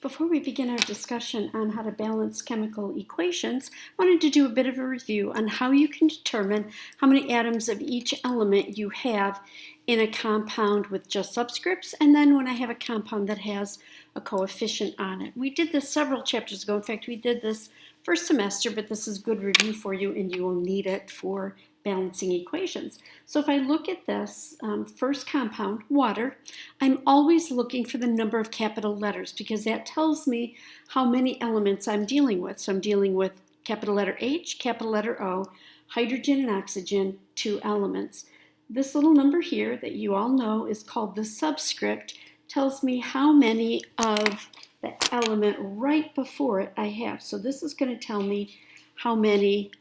Before we begin our discussion on how to balance chemical equations, I wanted to do a bit of a review on how you can determine how many atoms of each element you have in a compound with just subscripts, and then when I have a compound that has a coefficient on it. We did this several chapters ago. In fact, we did this first semester, but this is good review for you, and you will need it for balancing equations. So if I look at this first compound, water, I'm always looking for the number of capital letters because that tells me how many elements I'm dealing with. So I'm dealing with capital letter H, capital letter O, hydrogen and oxygen, 2 elements. This little number here that you all know is called the subscript, tells me how many of the element right before it I have. So this is going to tell me how many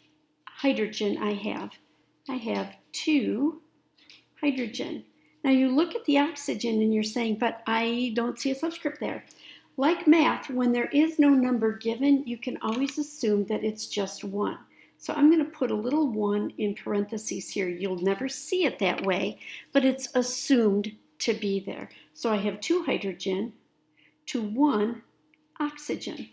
hydrogen I have. I have 2 hydrogen. Now you look at the oxygen and you're saying, but I don't see a subscript there. Like math, when there is no number given, you can always assume that it's just 1. So I'm going to put a little 1 in parentheses here. You'll never see it that way, but it's assumed to be there. So I have 2 hydrogen to 1 oxygen.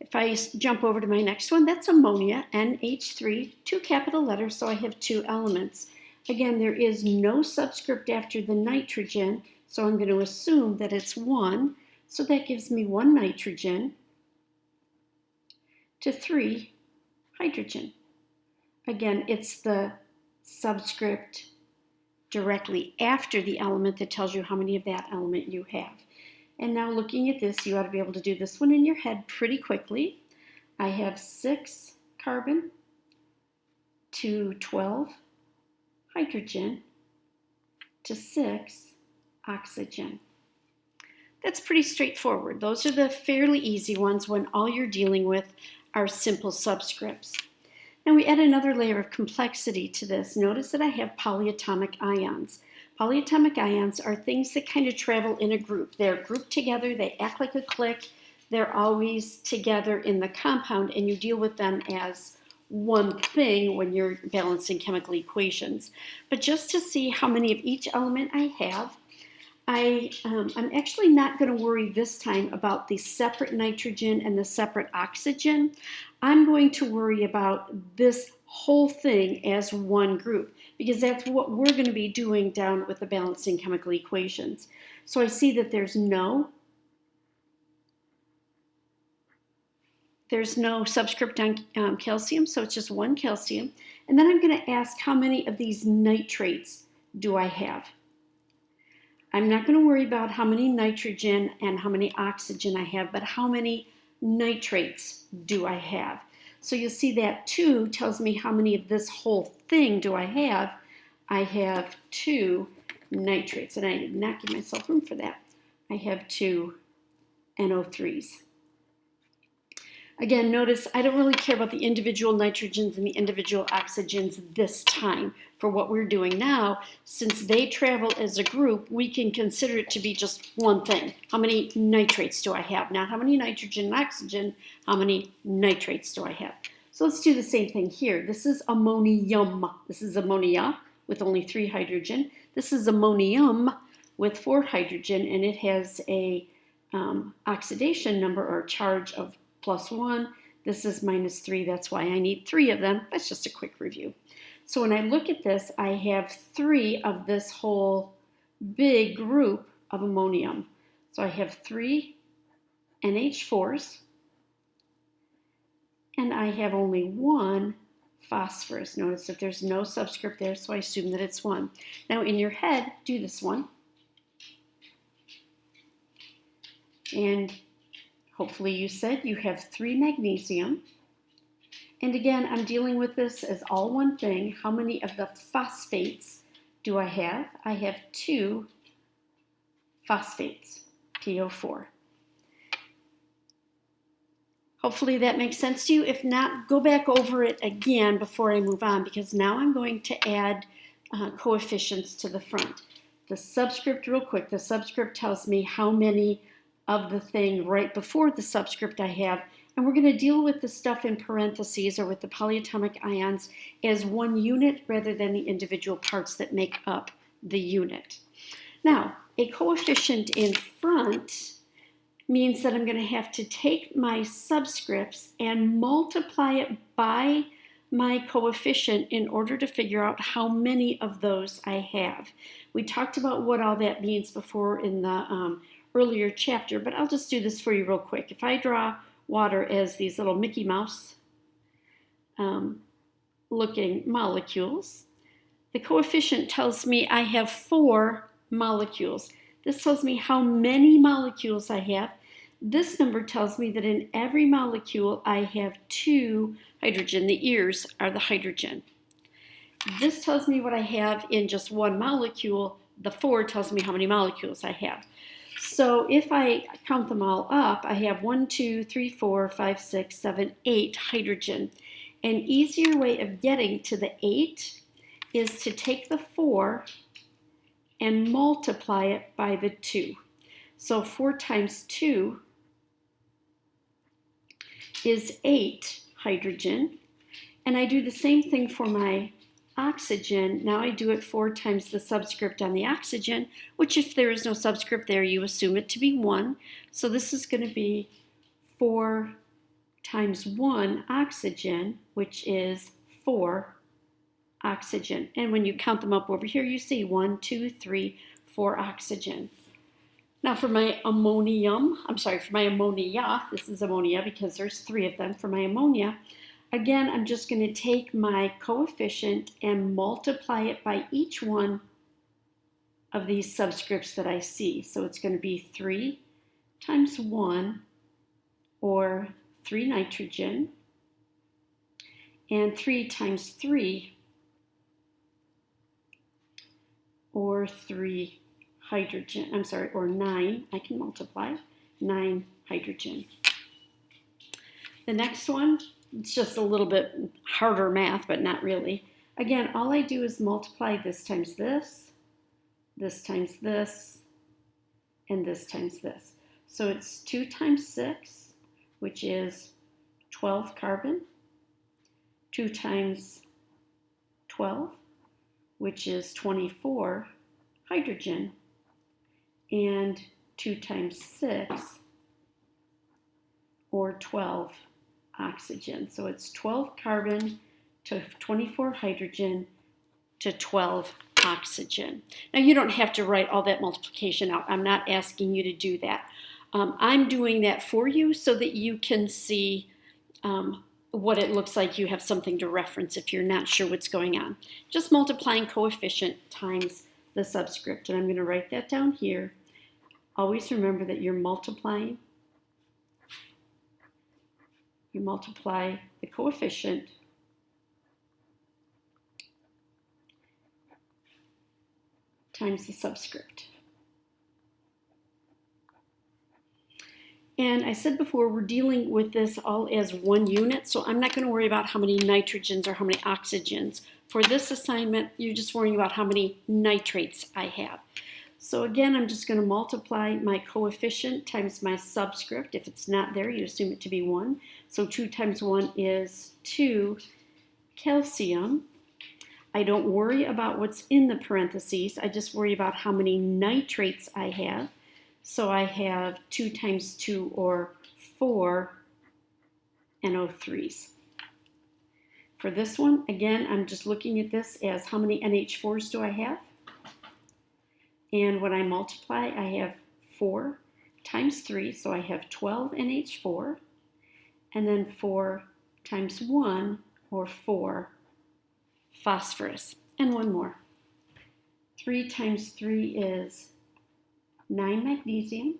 If I jump over to my next one, that's ammonia, NH3, 2 capital letters, so I have 2 elements. Again, there is no subscript after the nitrogen, so I'm going to assume that it's 1. So that gives me 1 nitrogen to 3 hydrogen. Again, it's the subscript directly after the element that tells you how many of that element you have. And now looking at this, you ought to be able to do this one in your head pretty quickly. I have 6 carbon to 12 hydrogen to 6 oxygen. That's pretty straightforward. Those are the fairly easy ones when all you're dealing with are simple subscripts. Now we add another layer of complexity to this. Notice that I have polyatomic ions. Polyatomic ions are things that kind of travel in a group. They're grouped together, they act like a clique, they're always together in the compound, and you deal with them as one thing when you're balancing chemical equations. But just to see how many of each element I have, I'm actually not going to worry this time about the separate nitrogen and the separate oxygen. I'm going to worry about this whole thing as one group because that's what we're going to be doing down with the balancing chemical equations. So I see that there's no subscript on calcium, so it's just 1 calcium. And then I'm going to ask how many of these nitrates do I have. I'm not going to worry about how many nitrogen and how many oxygen I have, but how many nitrates do I have? So you'll see that 2 tells me how many of this whole thing do I have. I have 2 nitrates, and I did not give myself room for that. I have 2 NO3s. Again, notice I don't really care about the individual nitrogens and the individual oxygens this time. For what we're doing now, since they travel as a group, we can consider it to be just one thing. How many nitrates do I have? Not how many nitrogen and oxygen, how many nitrates do I have? So let's do the same thing here. This is ammonium. This is ammonia with only 3 hydrogen. This is ammonium with 4 hydrogen, and it has a oxidation number or charge of +1. This is -3. That's why I need 3 of them. That's just a quick review. So when I look at this, I have 3 of this whole big group of ammonium. So I have 3 NH4s, and I have only 1 phosphorus. Notice that there's no subscript there, so I assume that it's 1. Now in your head, do this one. And hopefully you said you have 3 magnesium. And again, I'm dealing with this as all one thing. How many of the phosphates do I have? I have 2 phosphates, PO4. Hopefully that makes sense to you. If not, go back over it again before I move on, because now I'm going to add coefficients to the front. The subscript, real quick, the subscript tells me how many of the thing right before the subscript I have, and we're going to deal with the stuff in parentheses or with the polyatomic ions as one unit rather than the individual parts that make up the unit. Now, a coefficient in front means that I'm going to have to take my subscripts and multiply it by my coefficient in order to figure out how many of those I have. We talked about what all that means before in the earlier chapter, but I'll just do this for you real quick. If I draw water as these little Mickey Mouse looking molecules, the coefficient tells me I have 4 molecules. This tells me how many molecules I have. This number tells me that in every molecule I have 2 hydrogen. The ears are the hydrogen. This tells me what I have in just one molecule. The 4 tells me how many molecules I have. So if I count them all up, I have 1, 2, 3, 4, 5, 6, 7, 8 hydrogen. An easier way of getting to the 8 is to take the 4 and multiply it by the 2. So 4 times 2 is 8 hydrogen. And I do the same thing for my oxygen. Now I do it 4 times the subscript on the oxygen, which if there is no subscript there, you assume it to be 1. So this is going to be 4 times 1 oxygen, which is 4 oxygen. And when you count them up over here, you see 1, 2, 3, 4 oxygen. Now for my ammonia, this is ammonia because there's 3 of them. For my ammonia, again, I'm just going to take my coefficient and multiply it by each one of these subscripts that I see. So it's going to be 3 times 1, or 3 nitrogen, and 3 times 3, or 3 hydrogen, or 9, I can multiply, 9 hydrogen. The next one, it's just a little bit harder math, but not really. Again, all I do is multiply this times this, this times this, and this times this. So it's 2 times 6, which is 12 carbon, 2 times 12, which is 24 hydrogen, and 2 times 6, or 12 oxygen. So it's 12 carbon to 24 hydrogen to 12 oxygen. Now you don't have to write all that multiplication out. I'm not asking you to do that. I'm doing that for you so that you can see what it looks like. You have something to reference if you're not sure what's going on. Just multiplying coefficient times the subscript. And I'm going to write that down here. Always remember that you're multiplying. You multiply the coefficient times the subscript. And I said before, we're dealing with this all as one unit, so I'm not going to worry about how many nitrogens or how many oxygens. For this assignment, you're just worrying about how many nitrates I have. So again, I'm just going to multiply my coefficient times my subscript. If it's not there, you assume it to be 1. So 2 times 1 is 2 calcium. I don't worry about what's in the parentheses. I just worry about how many nitrates I have. So I have 2 times 2, or 4 NO3s. For this one, again, I'm just looking at this as how many NH4s do I have? And when I multiply, I have 4 times 3, so I have 12 NH4, and then 4 times 1, or 4 phosphorus. And one more. 3 times 3 is 9 magnesium.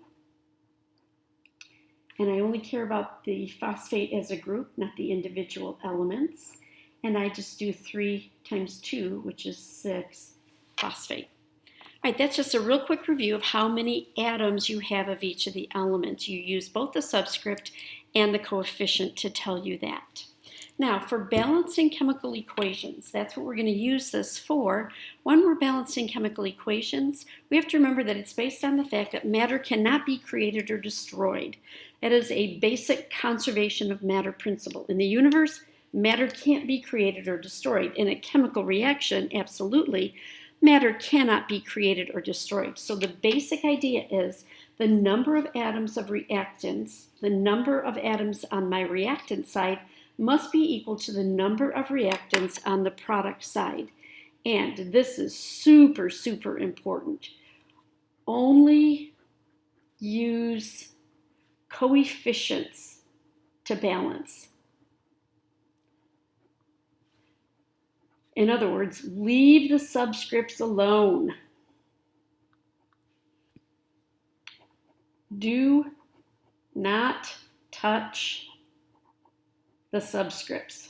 And I only care about the phosphate as a group, not the individual elements. And I just do 3 times 2, which is 6 phosphate. All right, that's just a real quick review of how many atoms you have of each of the elements. You use both the subscript and the coefficient to tell you that. Now, for balancing chemical equations, that's what we're going to use this for. When we're balancing chemical equations, we have to remember that it's based on the fact that matter cannot be created or destroyed. That is a basic conservation of matter principle. In the universe, matter can't be created or destroyed. In a chemical reaction, absolutely, matter cannot be created or destroyed. So the basic idea is the number of atoms of reactants, the number of atoms on my reactant side must be equal to the number of reactants on the product side. And this is super, super important. Only use coefficients to balance. In other words, leave the subscripts alone. Do not touch the subscripts.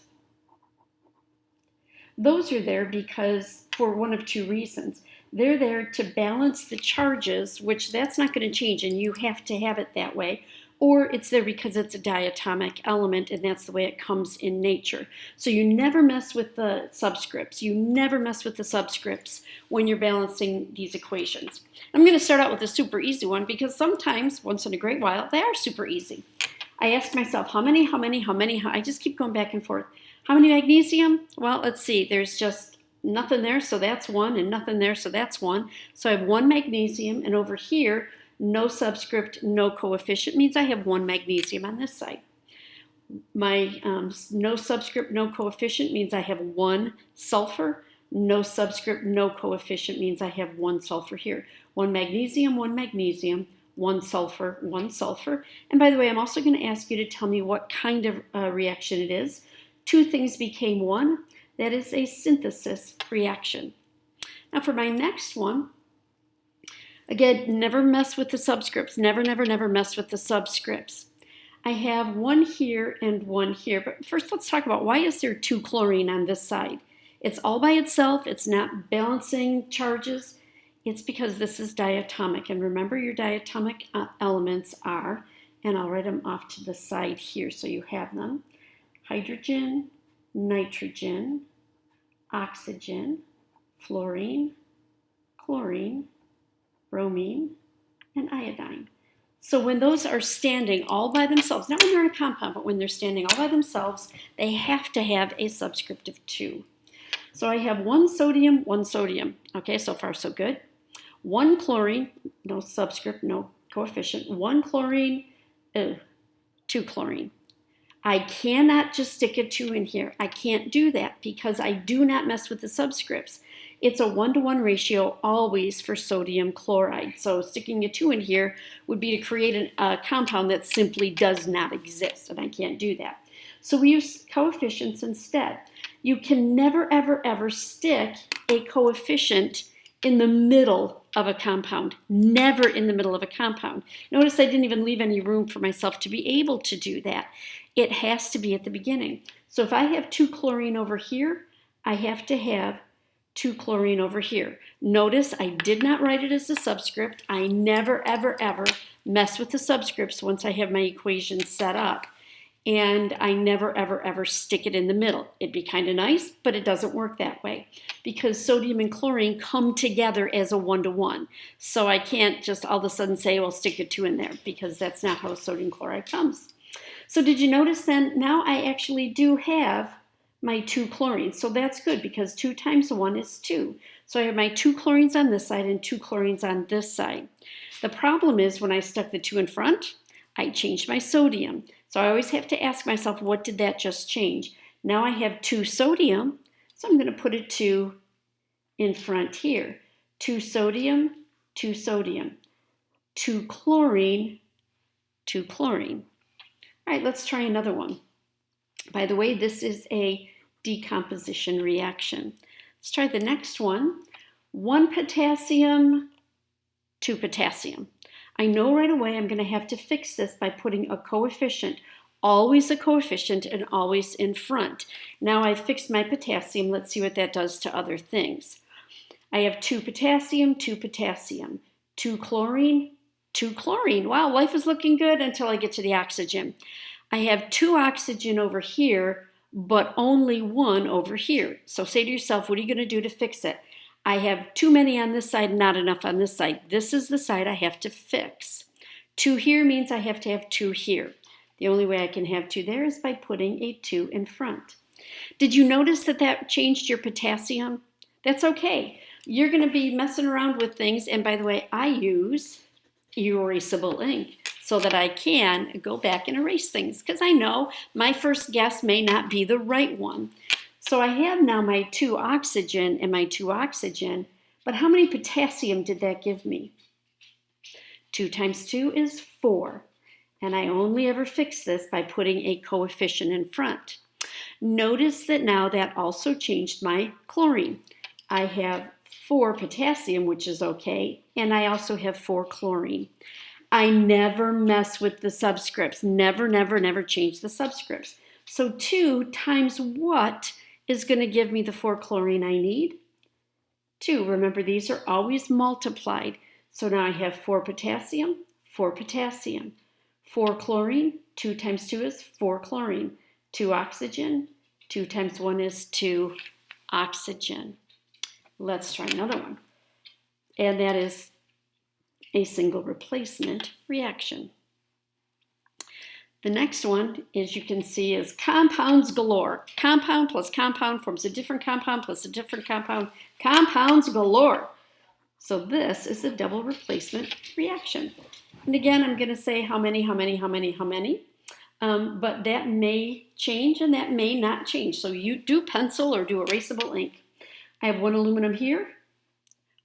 Those are there because for one of two reasons. They're there to balance the charges, which that's not going to change and you have to have it that way, or it's there because it's a diatomic element and that's the way it comes in nature. So you never mess with the subscripts. You never mess with the subscripts when you're balancing these equations. I'm going to start out with a super easy one because sometimes, once in a great while, they are super easy. I ask myself, how many, I just keep going back and forth. How many magnesium? Well, let's see, there's just nothing there, so that's one, and nothing there, so that's one. So I have one magnesium, and over here, no subscript, no coefficient means I have one magnesium on this side. My no subscript, no coefficient means I have one sulfur. No subscript, no coefficient means I have one sulfur here. One magnesium, one sulfur, one sulfur. And by the way, I'm also going to ask you to tell me what kind of reaction it is. Two things became one. That is a synthesis reaction. Now for my next one, again, never mess with the subscripts. Never, never, never mess with the subscripts. I have one here and one here. But first, let's talk about why is there 2 chlorine on this side? It's all by itself. It's not balancing charges. It's because this is diatomic. And remember your diatomic elements are, and I'll write them off to the side here so you have them, hydrogen, nitrogen, oxygen, fluorine, chlorine, bromine, and iodine. So when those are standing all by themselves, not when they're in a compound, but when they're standing all by themselves, they have to have a subscript of 2. So I have one sodium. Okay, so far so good. One chlorine, no subscript, no coefficient. One chlorine, 2 chlorine. I cannot just stick a 2 in here. I can't do that because I do not mess with the subscripts. It's a 1-to-1 ratio always for sodium chloride. So sticking a 2 in here would be to create a compound that simply does not exist, and I can't do that. So we use coefficients instead. You can never, ever, ever stick a coefficient in the middle of a compound. Never in the middle of a compound. Notice I didn't even leave any room for myself to be able to do that. It has to be at the beginning. So if I have 2 chlorine over here, I have to have 2 chlorine over here. Notice I did not write it as a subscript. I never, ever, ever mess with the subscripts once I have my equation set up. And I never, ever, ever stick it in the middle. It'd be kind of nice, but it doesn't work that way because sodium and chlorine come together as a 1-to-1. So I can't just all of a sudden say, well, stick a 2 in there because that's not how sodium chloride comes. So did you notice then, now I actually do have my 2 chlorines. So that's good because 2 times 1 is 2. So I have my 2 chlorines on this side and 2 chlorines on this side. The problem is when I stuck the 2 in front, I changed my sodium. So I always have to ask myself, what did that just change? Now I have 2 sodium, so I'm going to put a 2 in front here. 2 sodium, 2 sodium. 2 chlorine, 2 chlorine. All right, let's try another one. By the way, this is a decomposition reaction. Let's try the next one. 1 potassium, 2 potassium. I know right away I'm going to have to fix this by putting a coefficient, always a coefficient and always in front. Now I've fixed my potassium. Let's see what that does to other things. I have 2 potassium, 2 potassium, 2 chlorine, 2 chlorine. Wow, life is looking good until I get to the oxygen. I have 2 oxygen over here, but only 1 over here. So say to yourself, what are you going to do to fix it? I have too many on this side, not enough on this side. This is the side I have to fix. 2 here means I have to have 2 here. The only way I can have 2 there is by putting a 2 in front. Did you notice that that changed your potassium? That's okay. You're going to be messing around with things. And by the way, I use erasable ink so that I can go back and erase things, because I know my first guess may not be the right one. So I have now my 2 oxygen and my 2 oxygen, but how many potassium did that give me? 2 times 2 is 4, and I only ever fix this by putting a coefficient in front. Notice that now that also changed my chlorine. I have 4 potassium, which is okay, and I also have 4 chlorine. I never mess with the subscripts. Never, never, never change the subscripts. So 2 times what is going to give me the 4 chlorine I need? 2. Remember, these are always multiplied. So now I have 4 potassium, 4 potassium. 4 chlorine, 2 times 2 is 4 chlorine. 2 oxygen, 2 times 1 is 2 oxygen. Let's try another one. And that is a single replacement reaction. The next one, as you can see, is compounds galore. Compound plus compound forms a different compound plus a different compound. Compounds galore. So this is a double replacement reaction. And again, I'm going to say how many. But that may change and that may not change. So you do pencil or do erasable ink. I have 1 aluminum here,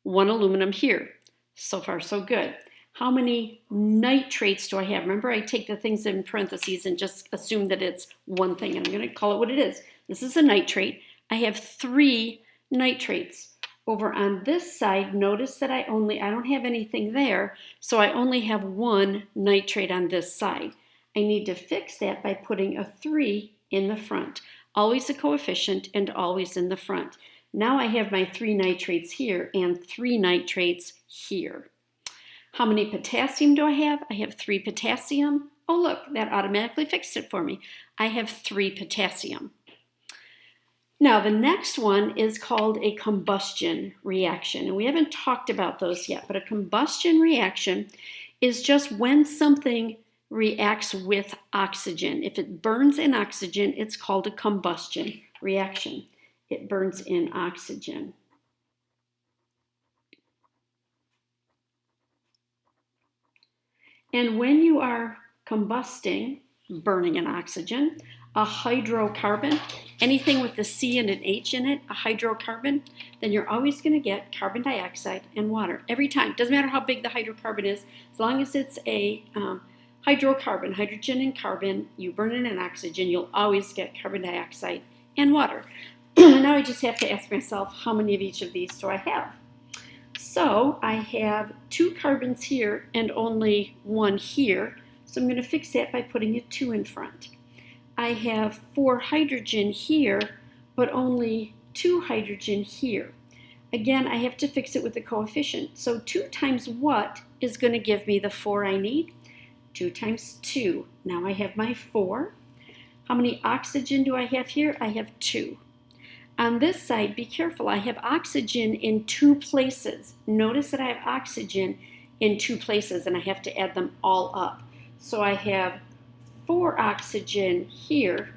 1 aluminum here. So far, so good. How many nitrates do I have? Remember, I take the things in parentheses and just assume that it's one thing. And I'm going to call it what it is. This is a nitrate. I have 3 nitrates. Over on this side, notice that I don't have anything there, so I only have 1 nitrate on this side. I need to fix that by putting a 3 in the front. Always a coefficient and always in the front. Now I have my 3 nitrates here and 3 nitrates here. How many potassium do I have? I have 3 potassium. Oh look, that automatically fixed it for me. I have 3 potassium. Now the next one is called a combustion reaction. And we haven't talked about those yet, but a combustion reaction is just when something reacts with oxygen. If it burns in oxygen, it's called a combustion reaction. It burns in oxygen. And when you are combusting, burning in oxygen, a hydrocarbon, anything with a C and an H in it, a hydrocarbon, then you're always going to get carbon dioxide and water every time. Doesn't matter how big the hydrocarbon is, as long as it's a hydrocarbon, hydrogen and carbon, you burn it in oxygen, you'll always get carbon dioxide and water. Now I just have to ask myself, how many of each of these do I have? So I have 2 carbons here and only 1 here. So I'm going to fix that by putting a 2 in front. I have 4 hydrogen here, but only 2 hydrogen here. Again, I have to fix it with a coefficient. So 2 times what is going to give me the 4 I need? 2 times 2. Now I have my 4. How many oxygen do I have here? I have 2. On this side, be careful, I have oxygen in 2 places. Notice that I have oxygen in 2 places and I have to add them all up. So I have 4 oxygen here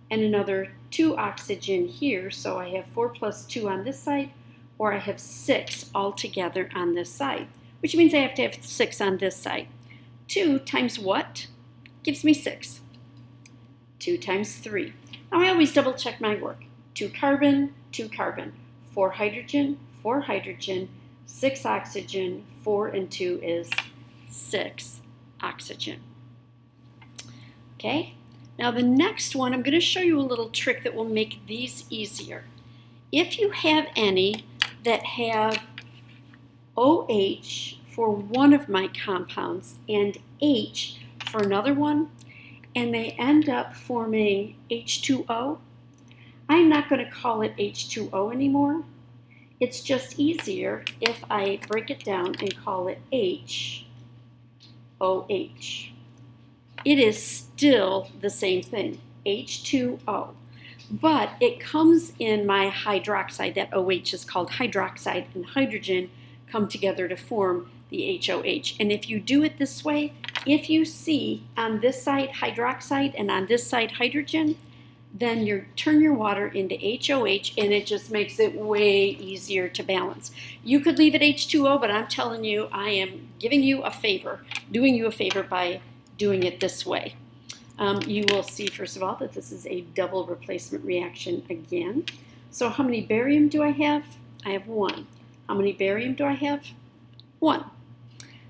and another 2 oxygen here. So I have 4 plus 2 on this side, or I have 6 altogether on this side, which means I have to have 6 on this side. 2 times what gives me 6? 2 times 3. Now I always double check my work. 2 carbon, 2 carbon, 4 hydrogen, 4 hydrogen, 6 oxygen, 4 and 2 is 6 oxygen. Okay, now the next one, I'm going to show you a little trick that will make these easier. If you have any that have OH for one of my compounds and H for another one, and they end up forming H2O, I'm not going to call it H2O anymore. It's just easier if I break it down and call it HOH. It is still the same thing, H2O. But it comes in my hydroxide. That OH is called hydroxide, and hydrogen come together to form the HOH. And if you do it this way, if you see on this side hydroxide and on this side hydrogen, then you turn your water into HOH, and it just makes it way easier to balance. You could leave it H2O, but I'm telling you, I am giving you a favor, doing you a favor by doing it this way. You will see, first of all, that this is a double replacement reaction again. So how many barium do I have? I have 1. How many barium do I have? 1.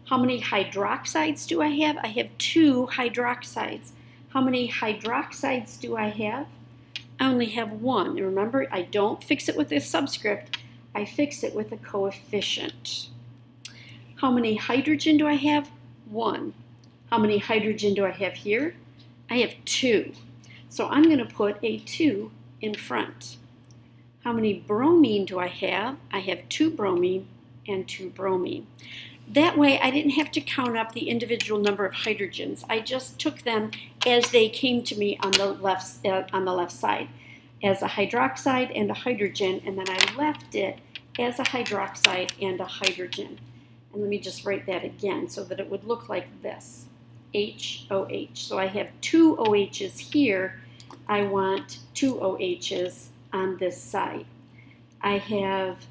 How many hydroxides do I have? I have 2 hydroxides. How many hydroxides do I have? I only have 1. And remember, I don't fix it with a subscript. I fix it with a coefficient. How many hydrogen do I have? 1. How many hydrogen do I have here? I have 2. So I'm going to put a 2 in front. How many bromine do I have? I have 2 bromine and 2 bromine. That way I didn't have to count up the individual number of hydrogens. I just took them as they came to me on the left side as a hydroxide and a hydrogen, and then I left it as a hydroxide and a hydrogen. And let me just write that again so that it would look like this, HOH. So I have 2 OHs here. I want 2 OHs on this side. I have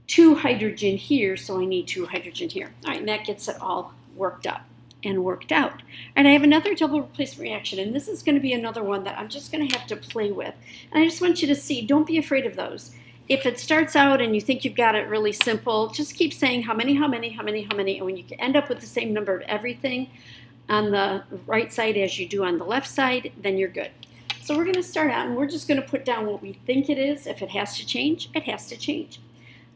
2 hydrogen here, so I need 2 hydrogen here. All right, and that gets it all worked up and worked out. And I have another double replacement reaction, and this is going to be another one that I'm just going to have to play with. And I just want you to see, don't be afraid of those. If it starts out and you think you've got it really simple, just keep saying how many, and when you end up with the same number of everything on the right side as you do on the left side, then you're good. So we're going to start out, and we're just going to put down what we think it is. If it has to change, it has to change.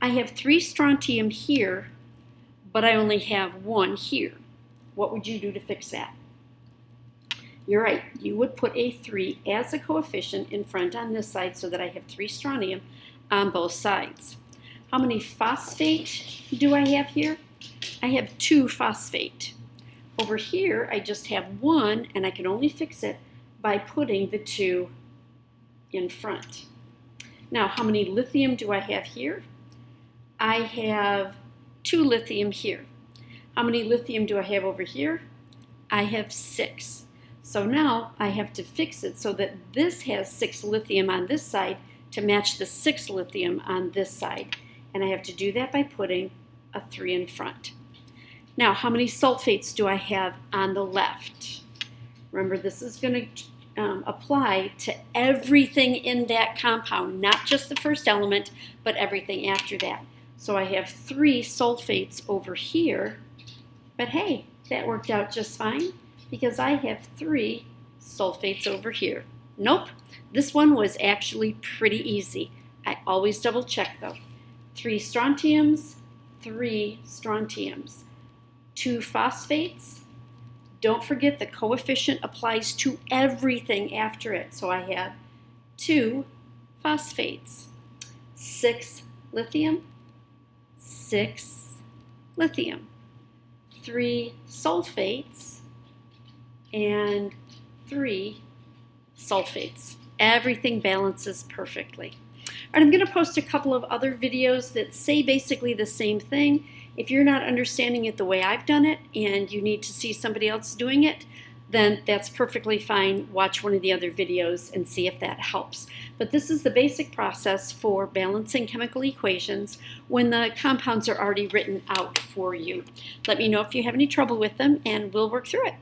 I have 3 strontium here, but I only have 1 here. What would you do to fix that? You're right. You would put a 3 as a coefficient in front on this side so that I have 3 strontium on both sides. How many phosphate do I have here? I have 2 phosphate. Over here, I just have 1, and I can only fix it by putting the 2 in front. Now, how many lithium do I have here? I have 2 lithium here. How many lithium do I have over here? I have 6. So now I have to fix it so that this has 6 lithium on this side to match the 6 lithium on this side. And I have to do that by putting a 3 in front. Now, how many sulfates do I have on the left? Remember, this is going to apply to everything in that compound, not just the first element, but everything after that. So I have 3 sulfates over here, but hey, that worked out just fine because I have 3 sulfates over here. Nope, this one was actually pretty easy. I always double check though. 3 strontiums, 3 strontiums, 2 phosphates. Don't forget the coefficient applies to everything after it. So I have 2 phosphates, 6 lithium, 6 lithium, 3 sulfates, and 3 sulfates. Everything balances perfectly. All right, I'm going to post a couple of other videos that say basically the same thing. If you're not understanding it the way I've done it and you need to see somebody else doing it, then that's perfectly fine. Watch one of the other videos and see if that helps. But this is the basic process for balancing chemical equations when the compounds are already written out for you. Let me know if you have any trouble with them and we'll work through it.